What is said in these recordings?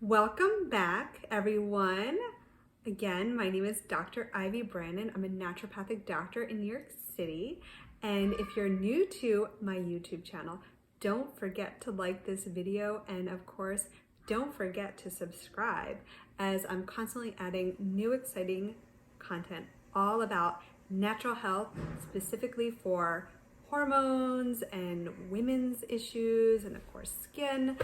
Welcome back, everyone. Again, my name is Dr. Ivy Brandon. I'm a naturopathic doctor in New York City. And if you're new to my YouTube channel, don't forget to like this video. And of course, don't forget to subscribe, as I'm constantly adding new exciting content all about natural health, specifically for hormones and women's issues, and of course, skin.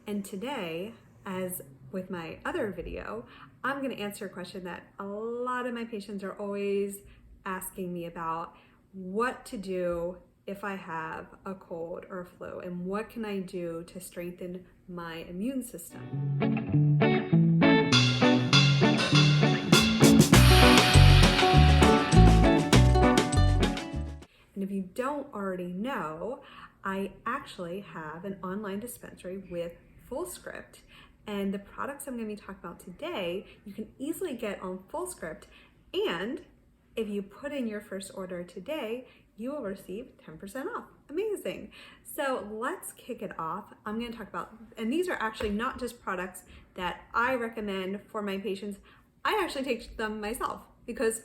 And today, as with my other video, I'm going to answer a question that a lot of my patients are always asking me about: what to do if I have a cold or a flu, and what can I do to strengthen my immune system? And if you don't already know, I actually have an online dispensary with Fullscript, and the products I'm going to be talking about today, you can easily get on Fullscript. And if you put in your first order today, you will receive 10% off. Amazing. So let's kick it off. I'm going to talk about, and these are actually not just products that I recommend for my patients. I actually take them myself because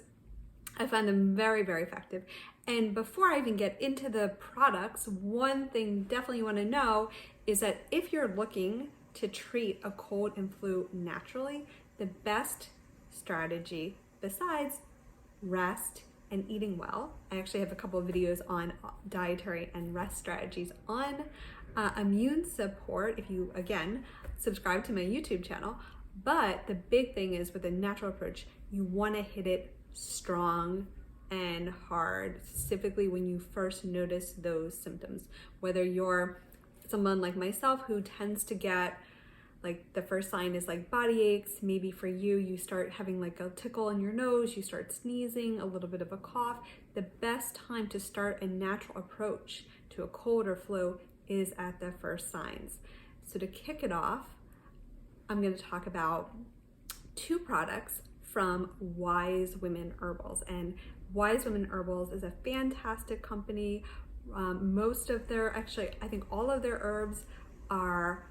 I find them very, very effective. And before I even get into the products, one thing definitely you want to know is that if you're looking to treat a cold and flu naturally, the best strategy besides rest and eating well, I actually have a couple of videos on dietary and rest strategies on immune support if you, again, subscribe to my YouTube channel. But the big thing is, with a natural approach, you want to hit it strong and hard, specifically when you first notice those symptoms. Whether you're someone like myself who tends to get, like, the first sign is like body aches, maybe for you, you start having like a tickle in your nose, you start sneezing, a little bit of a cough. The best time to start a natural approach to a cold or flu is at the first signs. So to kick it off, I'm going to talk about two products from Wise Women Herbals. And Wise Women Herbals is a fantastic company. Most of their, actually, I think all of their herbs are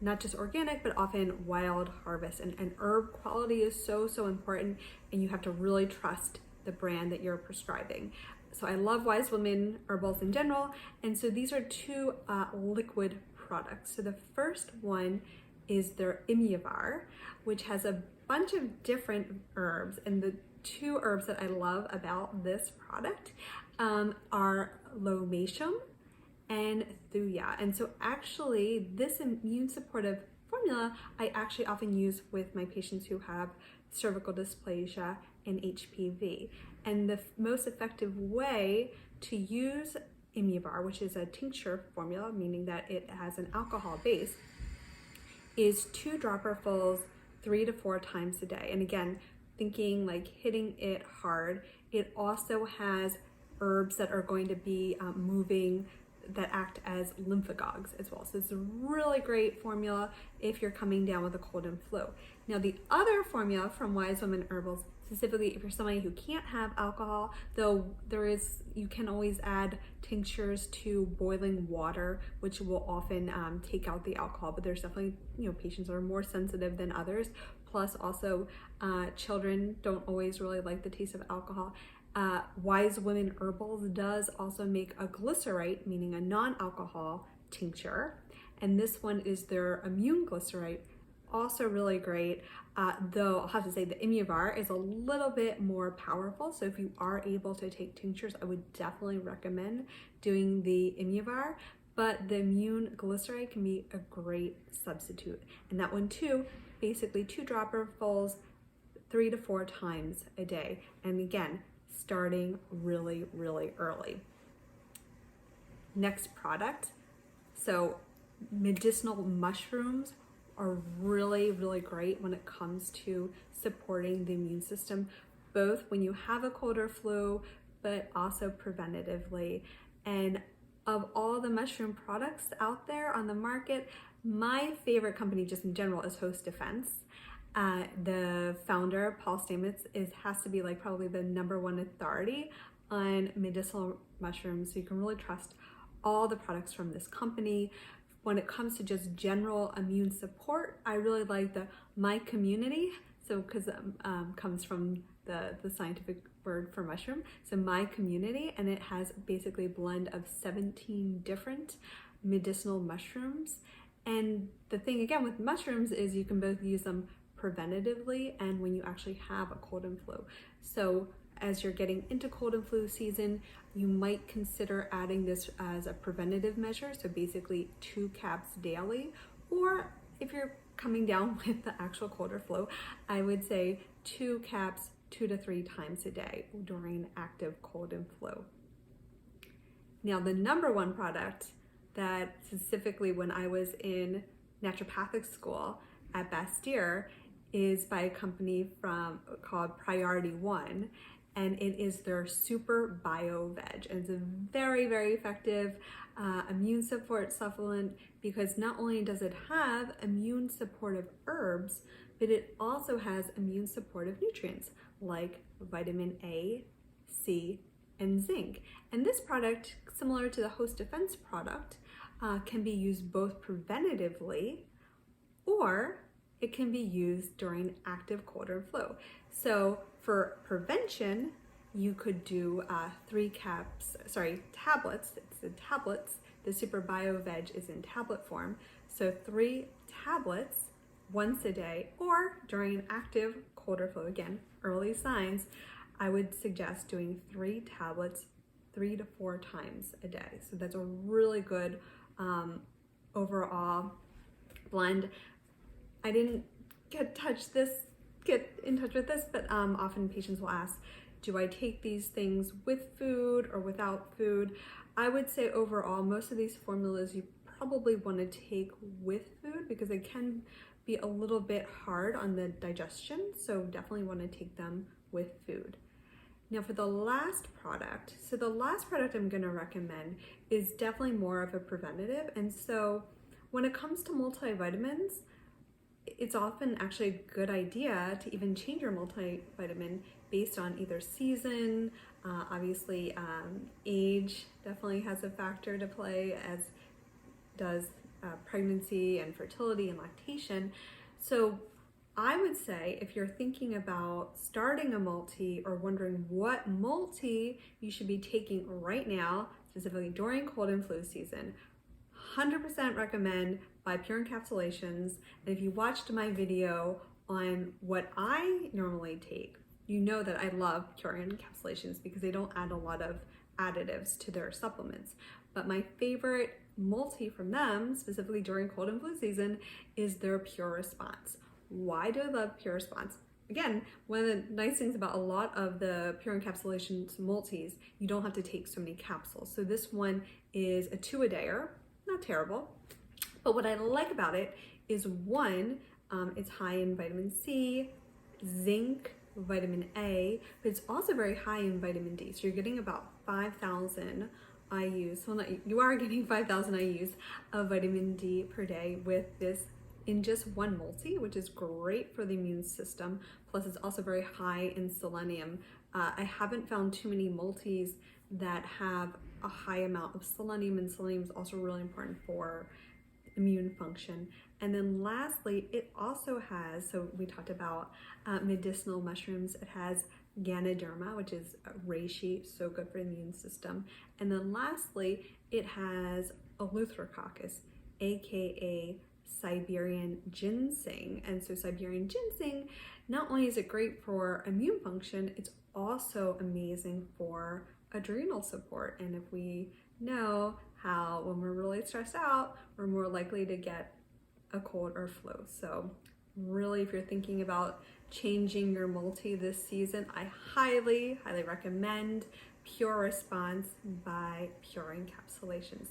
not just organic, but often wild harvest. And herb quality is so, so important, and you have to really trust the brand that you're prescribing. So I love Wise Women Herbals in general. And so these are two liquid products. So the first one is their Immuvir, which has a bunch of different herbs. And the two herbs that I love about this product are lomatium and thuya. And so actually this immune supportive formula I actually often use with my patients who have cervical dysplasia and HPV. And the most effective way to use Immuvir, which is a tincture formula, meaning that it has an alcohol base, is 2 dropperfuls 3 to 4 times a day. And again, thinking like hitting it hard. It also has herbs that are going to be moving, that act as lymphagogues as well. So it's a really great formula if you're coming down with a cold and flu. Now, the other formula from Wise Women Herbals, specifically if you're somebody who can't have alcohol, though you can always add tinctures to boiling water, which will often take out the alcohol, but there's definitely, patients are more sensitive than others. Plus also children don't always really like the taste of alcohol. Wise Women Herbals does also make a Glycerite, meaning a non-alcohol tincture. And this one is their immune Glycerite, also really great. Though I'll have to say the Immuvir is a little bit more powerful. So if you are able to take tinctures, I would definitely recommend doing the Immuvir. But the immune Glycerite can be a great substitute. And that one too, basically 2 dropperfuls 3 to 4 times a day. And again, starting really, really early. Next product. So medicinal mushrooms are really, really great when it comes to supporting the immune system, both when you have a cold or flu, but also preventatively. And of all the mushroom products out there on the market, my favorite company just in general is Host Defense. The founder, Paul Stamets, has to be like probably the #1 authority on medicinal mushrooms. So you can really trust all the products from this company. when it comes to just general immune support, I really like the Mycommunity. So because comes from the scientific word for mushroom. So Mycommunity, and it has basically a blend of 17 different medicinal mushrooms. And the thing again with mushrooms is you can both use them preventatively and when you actually have a cold and flu. So as you're getting into cold and flu season, you might consider adding this as a preventative measure. So basically 2 caps daily, or if you're coming down with the actual cold or flu, I would say 2 caps 2 to 3 times a day during active cold and flu. Now, the number one product that specifically when I was in naturopathic school at Bastyr is by a company called Priority One, and it is their Super Bio Veg. And it's a very, very effective immune support supplement because not only does it have immune supportive herbs, but it also has immune supportive nutrients like vitamin A, C, and zinc. And this product, similar to the host defense product, can be used both preventatively or it can be used during active cold or flu. So for prevention, you could do 3 tablets. It's the tablets. The Super Bio Veg is in tablet form. So 3 tablets once a day, or during active cold or flu, again, early signs, I would suggest doing 3 tablets 3 to 4 times a day. So that's a really good overall blend. I didn't get in touch with this, but often patients will ask, do I take these things with food or without food? I would say overall, most of these formulas you probably want to take with food because they can be a little bit hard on the digestion, so definitely want to take them with food. Now for the last product, so the last product I'm going to recommend is definitely more of a preventative, and so when it comes to multivitamins, it's often actually a good idea to even change your multivitamin based on either season, obviously age definitely has a factor to play, as does pregnancy and fertility and lactation. So I would say if you're thinking about starting a multi or wondering what multi you should be taking right now, specifically during cold and flu season, 100% recommend by Pure Encapsulations. And if you watched my video on what I normally take, you know that I love Pure Encapsulations because they don't add a lot of additives to their supplements. But my favorite multi from them, specifically during cold and flu season, is their Pure Response. Why do I love Pure Response? Again, one of the nice things about a lot of the Pure Encapsulations multis, you don't have to take so many capsules. So this one is a 2-a-dayer, not terrible. But what I like about it is one, it's high in vitamin C, zinc, vitamin A, but it's also very high in vitamin D. So you're getting about 5,000 IUs. Well, you are getting 5,000 IUs of vitamin D per day with this in just one multi, which is great for the immune system. Plus it's also very high in selenium. I haven't found too many multis that have a high amount of selenium, and selenium is also really important for immune function. And then lastly, it also has, so we talked about medicinal mushrooms, it has Ganoderma, which is reishi, so good for the immune system. And then lastly, it has Eleutherococcus, aka Siberian ginseng. And so Siberian ginseng, not only is it great for immune function, it's also amazing for adrenal support. And if we know how when we're really stressed out, we're more likely to get a cold or flu. So really, if you're thinking about changing your multi this season, I highly recommend Pure Response by Pure Encapsulations.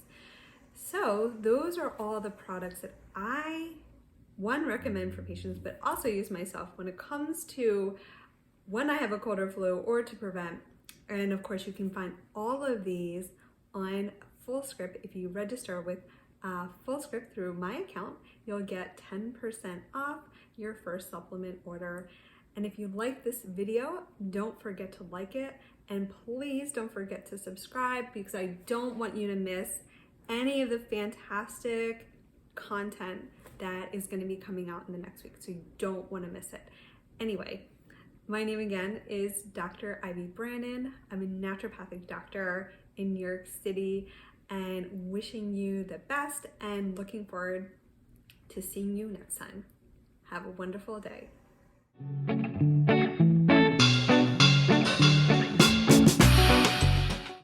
So those are all the products that I, recommend for patients, but also use myself when it comes to when I have a cold or flu or to prevent. And of course, you can find all of these on Fullscript. If you register with Fullscript through my account, you'll get 10% off your first supplement order. And if you like this video, don't forget to like it, and please don't forget to subscribe because I don't want you to miss any of the fantastic content that is going to be coming out in the next week, so you don't want to miss it. Anyway, my name again is Dr. Ivy Brannon. I'm a naturopathic doctor in New York City, and wishing you the best and looking forward to seeing you next time. Have a wonderful day.